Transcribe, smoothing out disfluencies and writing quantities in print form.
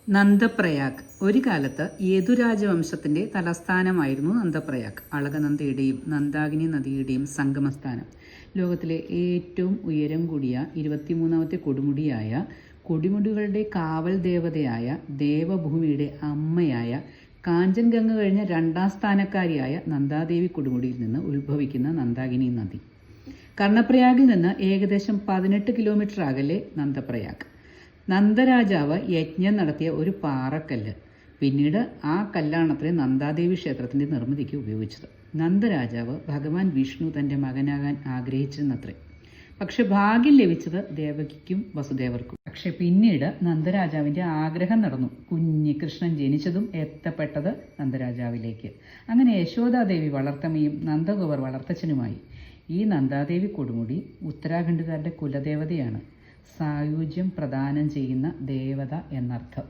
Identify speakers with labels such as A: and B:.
A: നന്ദപ്രയാഗ് ഒരു കാലത്ത് യദുരാജവംശത്തിൻ്റെ തലസ്ഥാനമായിരുന്നു നന്ദപ്രയാഗ്. അളകനന്ദയുടെയും നന്ദാകിനി നദിയുടെയും സംഗമസ്ഥാനം. ലോകത്തിലെ ഏറ്റവും ഉയരം കൂടിയ 23ാമത്തെ കൊടുമുടിയായ, കൊടുമുടികളുടെ കാവൽ ദേവതയായ, ദേവഭൂമിയുടെ അമ്മയായ, കാഞ്ചൻഗംഗ കഴിഞ്ഞ 2ാം സ്ഥാനക്കാരിയായ നന്ദാദേവി കൊടുമുടിയിൽ നിന്ന് ഉത്ഭവിക്കുന്ന നന്ദാകിനി നദി. കർണപ്രയാഗിൽ നിന്ന് ഏകദേശം 18 കിലോമീറ്റർ അകലെ നന്ദപ്രയാഗ്. നന്ദരാജാവ് യജ്ഞം നടത്തിയ ഒരു പാറക്കല്ല്. പിന്നീട് ആ കല്ലാണത്രേ നന്ദാദേവി ക്ഷേത്രത്തിൻ്റെ നിർമ്മിതിക്ക് ഉപയോഗിച്ചത്. നന്ദരാജാവ് ഭഗവാൻ വിഷ്ണു തൻ്റെ മകനാകാൻ ആഗ്രഹിച്ചിരുന്നത്രേ. പക്ഷെ ഭാഗ്യം ലഭിച്ചത് ദേവകിക്കും വസുദേവർക്കും. പക്ഷെ പിന്നീട് നന്ദരാജാവിൻ്റെ ആഗ്രഹം നടന്നു. കുഞ്ഞ് കൃഷ്ണൻ ജനിച്ചതും എത്തപ്പെട്ടത് നന്ദരാജാവിലേക്ക്. അങ്ങനെ യശോദാദേവി വളർത്തമ്മയും നന്ദഗോപർ വളർത്തച്ഛനുമായി. ഈ നന്ദാദേവി കൊടുമുടി ഉത്തരാഖണ്ഡുകാരുടെ കുലദേവതയാണ്. സായുജ്യം പ്രദാനം ചെയ്യുന്ന ദേവത എന്നർത്ഥം.